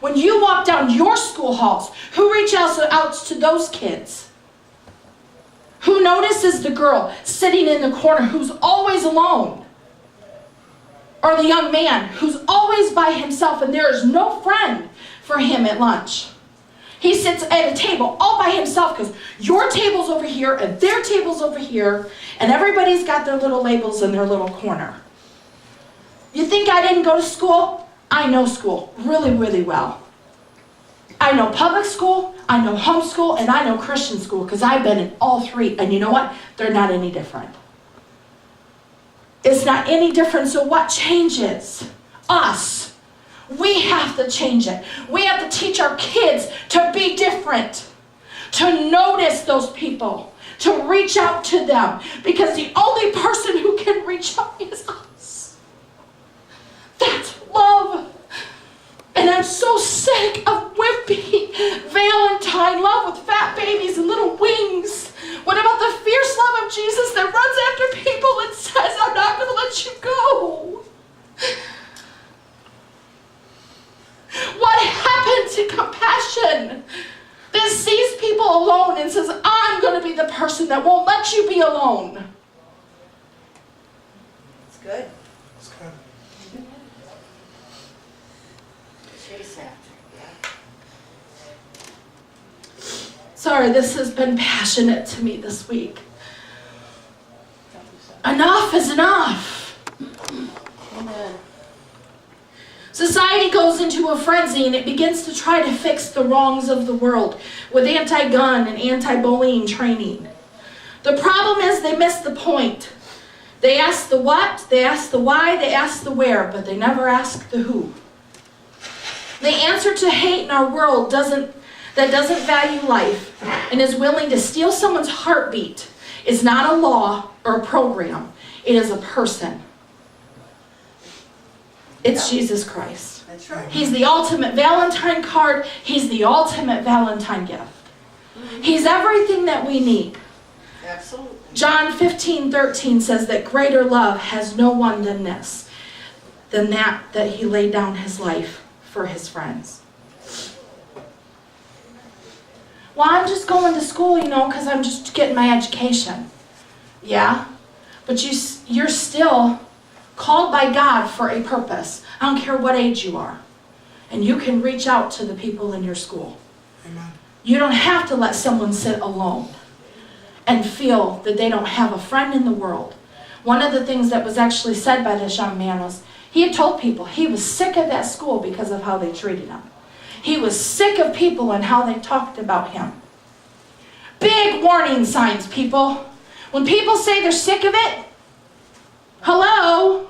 When you walk down your school halls, who reaches out to those kids? Who notices the girl sitting in the corner who's always alone? Or the young man who's always by himself and there is no friend for him at lunch? He sits at a table all by himself because your table's over here and their table's over here, and everybody's got their little labels in their little corner. You think I didn't go to school? I know school really, really well. I know public school, I know homeschool, and I know Christian school because I've been in all three. And you know what? They're not any different. It's not any different, so what changes? Us. We have to change it. We have to teach our kids to be different, to notice those people, to reach out to them, because the only person who can reach out is us. That's love. And I'm so sick of wimpy Valentine love with fat babies and little wings. What about the fierce love of Jesus that runs after people and says, I'm not going to let you go? What happened to compassion that sees people alone and says, I'm going to be the person that won't let you be alone? It's good. It's good. Chase after, yeah. Sorry, this has been passionate to me this week. Enough is enough. Amen. Society goes into a frenzy and it begins to try to fix the wrongs of the world with anti-gun and anti-bullying training. The problem is they miss the point. They ask the what, they ask the why, they ask the where, but they never ask the who. The answer to hate in our world that doesn't value life and is willing to steal someone's heartbeat is not a law or a program. It is a person. It's Jesus Christ. That's right. He's the ultimate Valentine card. He's the ultimate Valentine gift. He's everything that we need. Absolutely. John 15:13 says that greater love has no one than this, than that he laid down his life for his friends. Well, I'm just going to school, because I'm just getting my education. Yeah, but you're still called by God for a purpose. I don't care what age you are. And you can reach out to the people in your school. Amen. You don't have to let someone sit alone and feel that they don't have a friend in the world. One of the things that was actually said by this young man was, he had told people he was sick of that school because of how they treated him. He was sick of people and how they talked about him. Big warning signs, people. When people say they're sick of it, hello?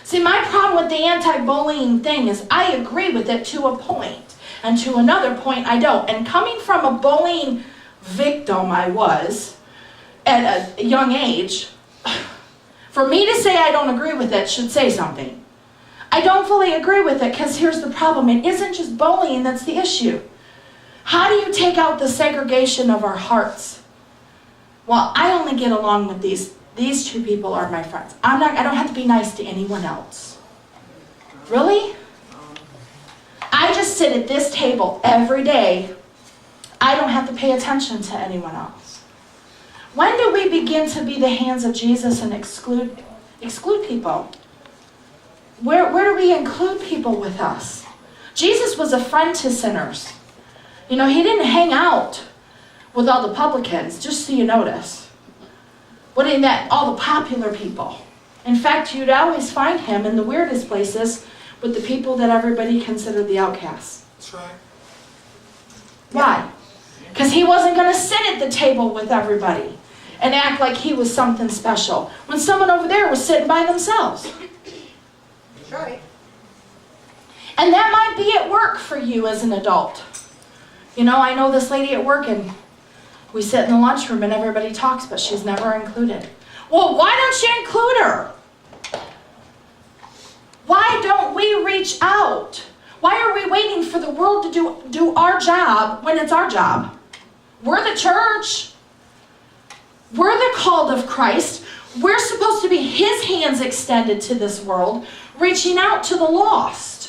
See, my problem with the anti-bullying thing is I agree with it to a point, and to another point I don't. And coming from a bullying victim I was at a young age, for me to say I don't agree with it should say something. I don't fully agree with it because here's the problem. It isn't just bullying that's the issue. How do you take out the segregation of our hearts? Well, I only get along with these two people are my friends. I don't have to be nice to anyone else. Really? I just sit at this table every day. I don't have to pay attention to anyone else. When do we begin to be the hands of Jesus and exclude people? Where do we include people with us? Jesus was a friend to sinners. He didn't hang out with all the publicans, just so you notice. But he met all the popular people. In fact, you'd always find him in the weirdest places with the people that everybody considered the outcasts. That's right. Why? Because he wasn't going to sit at the table with everybody and act like he was something special when someone over there was sitting by themselves. That's right. And that might be at work for you as an adult. I know this lady at work and we sit in the lunchroom and everybody talks, but she's never included. Well, why don't you include her? Why don't we reach out? Why are we waiting for the world to do our job when it's our job? We're the church. We're the called of Christ. We're supposed to be his hands extended to this world. reaching out to the lost.